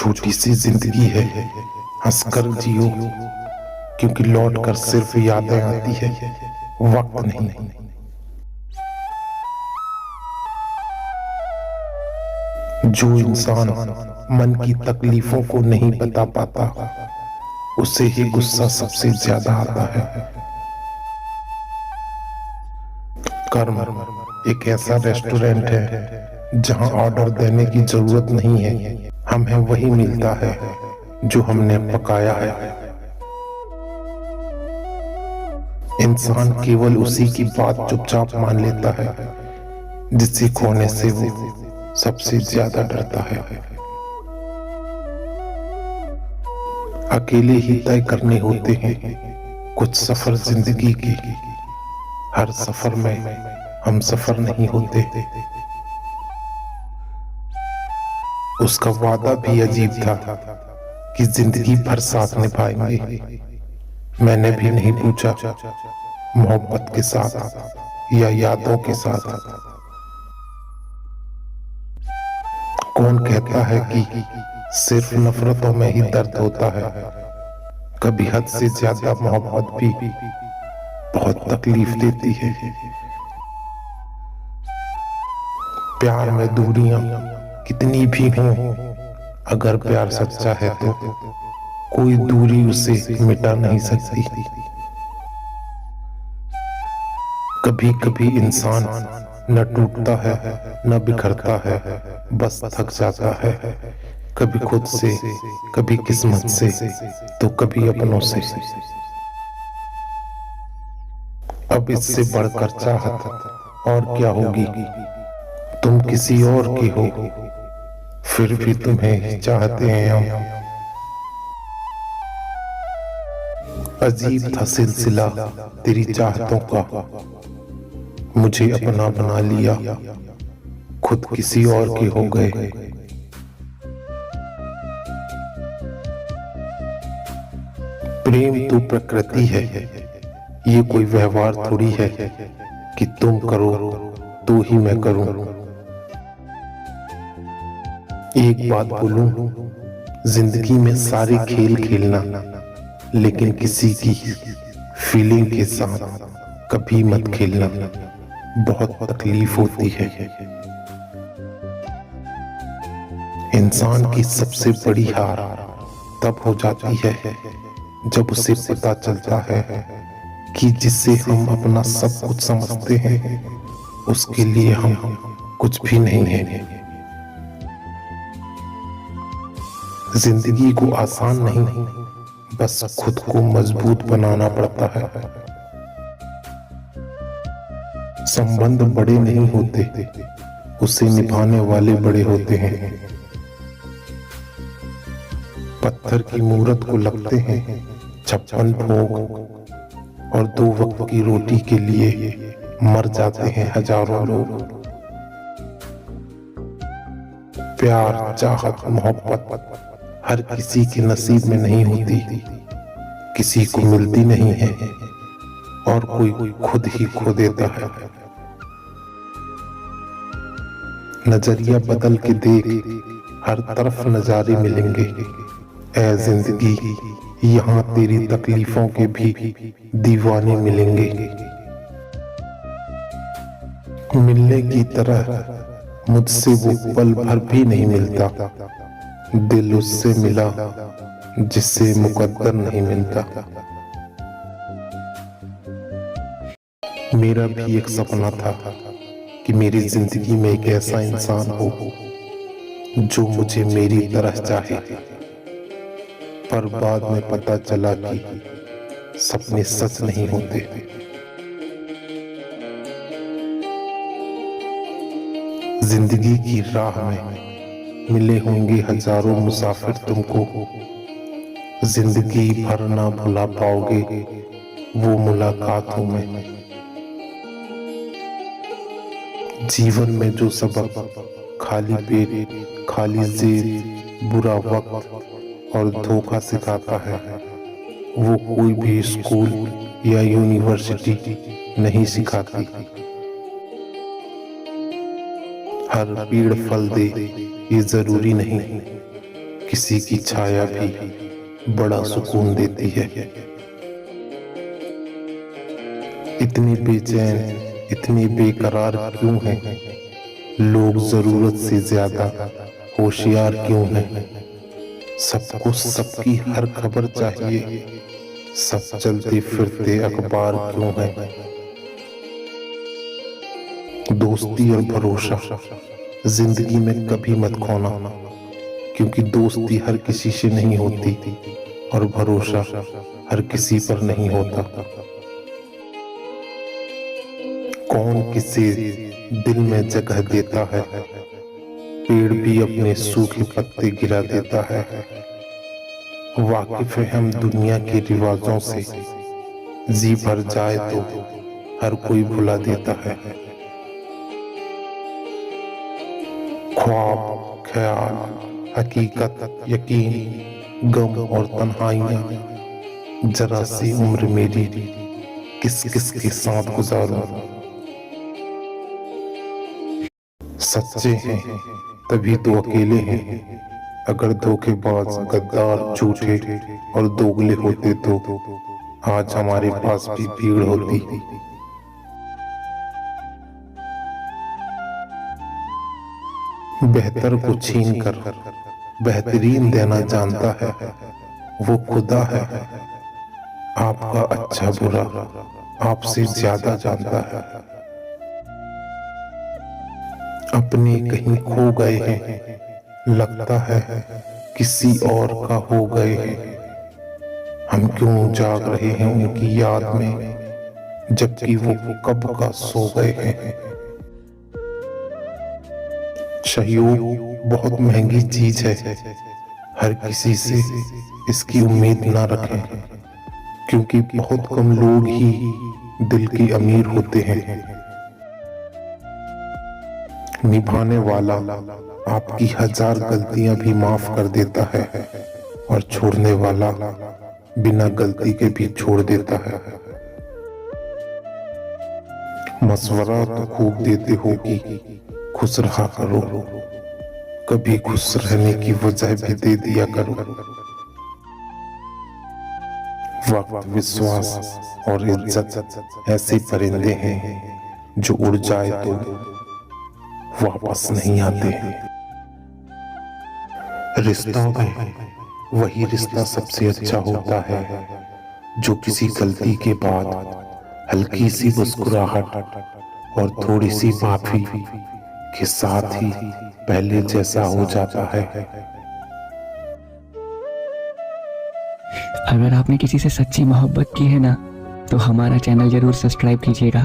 छोटी सी जिंदगी है, हंसकर जियो, क्योंकि लौट कर सिर्फ यादें आती है, वक्त नहीं। जो इंसान मन की तकलीफों को नहीं बता पाता, उसे ही गुस्सा सबसे ज्यादा आता है। कर्म एक ऐसा रेस्टोरेंट है जहां ऑर्डर देने की जरूरत नहीं है, हमें वही मिलता है जो हमने पकाया है। इंसान केवल उसी की बात चुपचाप मान लेता है जिसे खोने से वो सबसे ज्यादा डरता है। अकेले ही तय करने होते हैं कुछ सफर जिंदगी की, हर सफर में हम सफर नहीं होते। उसका वादा भी अजीब था कि जिंदगी भर साथ निभाएंगे। मैंने भी नहीं पूछा मोहब्बत के साथ या यादों के साथ। कौन कहता है कि सिर्फ नफरतों में ही दर्द होता है? कभी हद से ज्यादा मोहब्बत भी बहुत तकलीफ देती है। प्यार में दूरियां कितनी भी हों, अगर प्यार सच्चा है तो कोई दूरी उसे मिटा नहीं सकती। कभी कभी इंसान न टूटता है न बिखरता है, बस थक जाता है। कभी खुद से, कभी किस्मत से, तो कभी अपनों से। अब इससे बढ़कर चाहत और क्या होगी? तुम किसी और के हो, फिर भी तुम्हें चाहते हैं हम। अजीब था सिलसिला तेरी चाहतों का, मुझे अपना बना लिया, खुद किसी और के हो गए। प्रेम तो प्रकृति है, ये कोई व्यवहार थोड़ी है कि तुम करो तो ही मैं करूं। एक बात बोलूं, जिंदगी में सारे खेल खेलना, लेकिन किसी की फीलिंग के साथ कभी मत खेलना, बहुत तकलीफ होती है। इंसान की सबसे बड़ी हार तब हो जाती है जब उसे पता चलता है कि जिससे हम अपना सब कुछ समझते हैं, उसके लिए हम कुछ भी नहीं हैं। जिंदगी को आसान नहीं, बस खुद को मजबूत बनाना पड़ता है। संबंध बड़े नहीं होते, उसे निभाने वाले बड़े होते हैं। पत्थर की मूरत को लगते हैं 56 भोग, और 2 वक्त की रोटी के लिए मर जाते हैं हजारों लोग। प्यार, चाहत, मोहब्बत हर किसी के नसीब में नहीं होती, किसी को मिलती नहीं है और कोई खुद ही खो देता है। नजरिया बदल के देख, हर तरफ नजारे मिलेंगे। ऐ जिंदगी, यहाँ तेरी तकलीफों के भी दीवाने मिलेंगे। मिलने की तरह मुझसे वो पल भर भी नहीं मिलता, दिल उससे मिला जिससे मुकद्दर नहीं मिलता। मेरा भी एक सपना था कि मेरी जिंदगी में एक ऐसा इंसान हो जो मुझे मेरी तरह चाहे, पर बाद में पता चला कि सपने सच नहीं होते। जिंदगी की राह में मिले होंगे हजारों मुसाफिर तुमको, जिंदगी भर ना भुला पाओगे वो मुलाकातों में। जीवन में जो सबक खाली पेट, खाली जेब, बुरा वक्त और धोखा सिखाता है, वो कोई भी स्कूल या यूनिवर्सिटी नहीं सिखाती। हर पेड़ फल दे ये जरूरी नहीं, किसी की छाया भी बड़ा सुकून देती है। इतनी बेचैन, इतनी बेकरार क्यों हैं? लोग जरूरत से ज्यादा होशियार क्यों हैं? सबको सबकी हर खबर चाहिए, सब चलते फिरते अखबार क्यों हैं? दोस्ती और भरोसा जिंदगी में कभी मत खोना, क्योंकि दोस्ती हर किसी से नहीं होती और भरोसा हर किसी पर नहीं होता। कौन किसे दिल में जगह देता है? पेड़ भी अपने सूखे पत्ते गिरा देता है। वाकिफ है हम दुनिया के रिवाजों से, जी भर जाए तो हर कोई भुला देता है। ख्वाब, ख्याल, हकीकत, यकीन, गम और तन्हाइयां, जरा सी उम्र मेरी किस किस के साथ गुजारूं। सच्चे हैं तभी तो अकेले हैं, अगर धोखेबाज, गद्दार, झूठे और दोगले होते तो आज हमारे पास भी भीड़ होती। बेहतर को छीन कर बेहतरीन देना जानता है, वो खुदा है। आपका अच्छा बुरा आपसे ज्यादा जानता है। अपने कहीं खो गए हैं, लगता है किसी और का हो गए हैं। हम क्यों जाग रहे हैं उनकी याद में, जबकि वो कब का सो गए हैं। सहयोग बहुत महंगी चीज है, हर किसी से इसकी उम्मीद ना रखें, क्योंकि बहुत कम लोग ही दिल के अमीर होते हैं। निभाने वाला आपकी 1000 गलतियां भी माफ कर देता है, और छोड़ने वाला बिना गलती के भी छोड़ देता है। मशवरा तो खूब देते हो कि खुश रहा करो, कभी खुश रहने की वजह भी दे दिया करो। वक्त, विश्वास और इज्जत ऐसे परिंदे हैं जो उड़ जाए तो वापस नहीं आते। रिश्ता में वही रिश्ता सबसे अच्छा होता है जो किसी गलती के बाद हल्की सी मुस्कुराहट और थोड़ी सी माफी के साथ ही पहले जैसा हो जाता है। अगर आपने किसी से सच्ची मोहब्बत की है ना, तो हमारा चैनल जरूर सब्सक्राइब कीजिएगा।